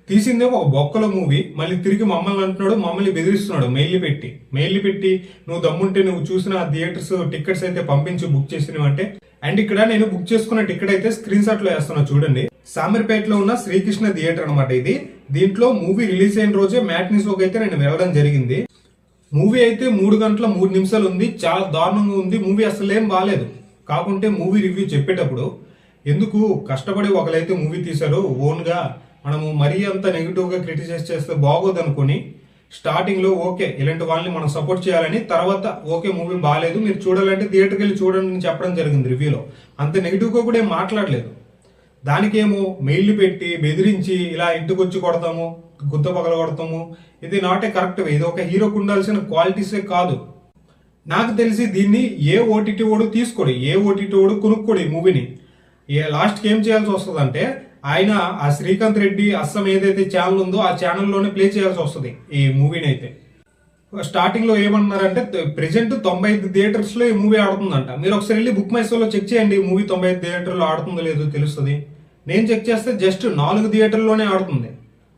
తీసిందే ఒక బొక్కల మూవీ, మళ్ళీ తిరిగి మమ్మల్ని అంటున్నాడు, మమ్మల్ని బెదిరిస్తున్నాడు మెయిల్ పెట్టి నువ్వు దమ్ముంటే నువ్వు చూసిన థియేటర్స్ టికెట్స్ అయితే పంపించి బుక్ చేసినవి అంటే. అండ్ ఇక్కడ నేను బుక్ చేసుకున్న టికెట్ అయితే స్క్రీన్ షాట్ లో వేస్తున్నా చూడండి. సామీర్పేటలో ఉన్న శ్రీకృష్ణ థియేటర్ అనమాట ఇది. దీంట్లో మూవీ రిలీజ్ అయిన రోజే మ్యాట్నీ షోకి అయితే నేను వెళ్ళడం జరిగింది. మూవీ అయితే 3 గంటల 3 నిమిషాలు ఉంది. చాలా దారుణంగా ఉంది మూవీ, అసలు ఏం బాగాలేదు. కాకుంటే మూవీ రివ్యూ చెప్పేటప్పుడు ఎందుకు కష్టపడి ఒకరైతే మూవీ తీశారు ఓన్ గా, మనము మరీ అంత నెగిటివ్ గా క్రిటిసైజ్ చేస్తే బాగోదు అనుకుని స్టార్టింగ్ లో ఓకే ఇలాంటి వాళ్ళని మనం సపోర్ట్ చేయాలని, తర్వాత ఓకే మూవీ బాగాలేదు మీరు చూడాలంటే థియేటర్కి వెళ్ళి చూడండి అని చెప్పడం జరిగింది రివ్యూలో. అంత నెగిటివ్ గా కూడా ఏం మాట్లాడలేదు. దానికేమో మెయిల్ పెట్టి బెదిరించి ఇలా ఇంటికి వచ్చి కొడతాము, గుద్ద పగల కొడతాము, ఇది నాటే కరెక్ట్. ఇది ఒక హీరోకి ఉండాల్సిన క్వాలిటీసే కాదు. నాకు తెలిసి దీన్ని ఏ ఓటీటీ ఓడు తీసుకోడు, ఏ ఓటీటీ ఓడు కొనుక్కోడు ఈ మూవీని. లాస్ట్కి ఏం చేయాల్సి వస్తుంది అంటే ఆయన ఆ శ్రీకాంత్ రెడ్డి అస్సం ఏదైతే ఛానల్ ఉందో ఆ ఛానల్లోనే ప్లే చేయాల్సి వస్తుంది ఈ మూవీని అయితే. స్టార్టింగ్ లో ఏమన్నారంటే ప్రెసెంట్ 95 థియేటర్స్ లో ఈ మూవీ ఆడుతుందంట. మీరు ఒకసారి వెళ్ళి బుక్ మై షోలో చెక్ చేయండి ఈ మూవీ 95 థియేటర్లో ఆడుతుందో లేదో తెలుస్తుంది. నేను చెక్ చేస్తే జస్ట్ 4 థియేటర్లోనే ఆడుతుంది.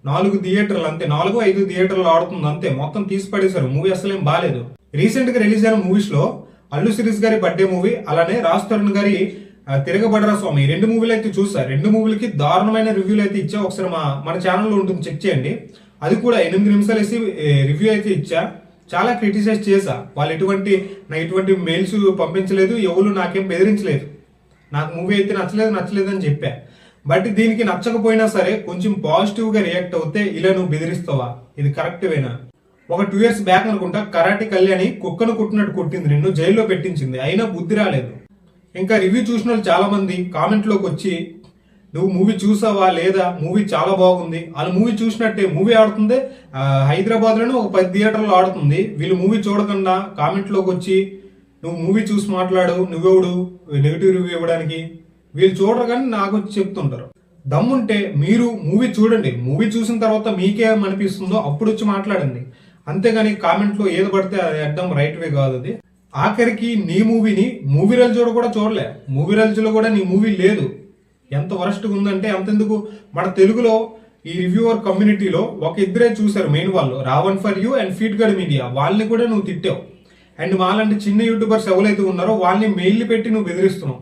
4 థియేటర్లు అంతే, 4-5 థియేటర్లు ఆడుతుంది అంతే. మొత్తం తీసి పడేశారు. మూవీ అసలు ఏం బాగాలేదు. రీసెంట్ గా రిలీజ్ అయిన మూవీస్ లో అల్లు శిరీష్ గారి బర్త్డే మూవీ, అలానే రాజ్ తరుణ్ గారి తిరగబడరా స్వామి, 2 మూవీలు అయితే చూసా. 2 మూవీలకి దారుణమైన రివ్యూలు అయితే ఇచ్చా. ఒకసారి మన ఛానల్లో ఉంటుంది, చెక్ చేయండి. అది కూడా 8 నిమిషాలు వేసి రివ్యూ అయితే ఇచ్చా. చాలా క్రిటిసైజ్ చేశా. వాళ్ళు ఎటువంటి మెయిల్స్ పంపించలేదు, ఎవరు నాకేం బెదిరించలేదు. నాకు మూవీ అయితే నచ్చలేదు అని చెప్పా. బట్ దీనికి నచ్చకపోయినా సరే కొంచెం పాజిటివ్ గా రియాక్ట్ అవుతే ఇలా నువ్వు బెదిరిస్తావా, ఇది కరెక్ట్ వేనా? ఒక 2 years బ్యాక్ అనుకుంటా కరాటి కళ్యాణి కుక్కను కుట్టినట్టు కొట్టింది, నిన్ను జైల్లో పెట్టించింది, అయినా బుద్ధి రాలేదు. ఇంకా రివ్యూ చూసిన వాళ్ళు చాలా మంది కామెంట్ లోకి వచ్చి నువ్వు మూవీ చూసావా లేదా, మూవీ చాలా బాగుంది, వాళ్ళు మూవీ చూసినట్టే మూవీ ఆడుతుంది. హైదరాబాద్ లోనే ఒక 10 థియేటర్లు ఆడుతుంది. వీళ్ళు మూవీ చూడకుండా కామెంట్ లోకి వచ్చి నువ్వు మూవీ చూసి మాట్లాడు, నువ్వెవడు నెగిటివ్ రివ్యూ ఇవ్వడానికి? వీళ్ళు చూడరు కానీ నాకు వచ్చి చెప్తుంటారు. దమ్ముంటే మీరు మూవీ చూడండి, మూవీ చూసిన తర్వాత మీకేమనిపిస్తుందో అప్పుడు వచ్చి మాట్లాడండి. అంతేగాని కామెంట్ లో ఏది పడితే అది అడ్డం రైట్ వే కాదు అది. ఆఖరికి నీ మూవీని మూవీ రల్జోడు కూడా చూడలే, మూవీ రల్జులో కూడా నీ మూవీ లేదు. ఎంత వరస్ట్గా ఉందంటే అంతెందుకు, మన తెలుగులో ఈ రివ్యూవర్ కమ్యూనిటీలో ఒక ఇద్దరే చూశారు మెయిన్ వాళ్ళు, రావణ్ ఫర్ యూ అండ్ ఫీట్ గడ్ మీడియా. వాళ్ళని కూడా నువ్వు తిట్టావు. అండ్ మాలాంటి చిన్న యూట్యూబర్స్ ఎవరైతే ఉన్నారో వాళ్ళని మెయిల్ పెట్టి నువ్వు బెదిరిస్తున్నావు.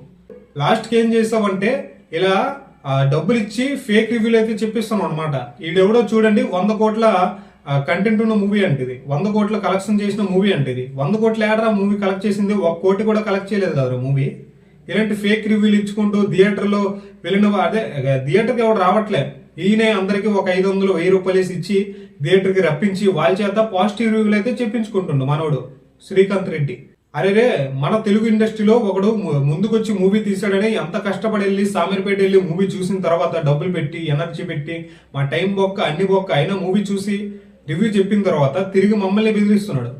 లాస్ట్కి ఏం చేస్తావంటే ఇలా డబ్బులు ఇచ్చి ఫేక్ రివ్యూలు అయితే చెప్పిస్తున్నావు అనమాట. ఈడెవడో చూడండి 100 కోట్ల కంటెంట్ ఉన్న మూవీ అంటే, 100 కోట్ల కలెక్షన్ చేసిన మూవీ అంటే, 100 కోట్ల ఏడరా మూవీ కలెక్ట్ చేసింది, 1 కోటి కూడా కలెక్ట్ చేయలేదు కదా మూవీ. ఇలాంటి ఫేక్ రివ్యూలు ఇచ్చుకుంటూ థియేటర్లో వెళ్ళిన అదే థియేటర్కి ఎవరు రావట్లే, ఈయనే అందరికి ఒక 500-1000 రూపాయలు ఇచ్చి థియేటర్కి రప్పించి వాళ్ళ చేత పాజిటివ్ రివ్యూలు అయితే చెప్పించుకుంటుండు మనోడు శ్రీకాంత్ రెడ్డి. అరే మన తెలుగు ఇండస్ట్రీలో ఒకడు ముందుకొచ్చి మూవీ తీసాడని ఎంత కష్టపడి వెళ్ళి సామీర్పేట వెళ్ళి మూవీ చూసిన తర్వాత డబ్బులు పెట్టి ఎనర్జీ పెట్టి మా టైం బొక్క అన్ని బొక్క అయినా మూవీ చూసి రివ్యూ చెప్పిన తర్వాత తిరిగి మమ్మల్ని బెదిరిస్తున్నాడు.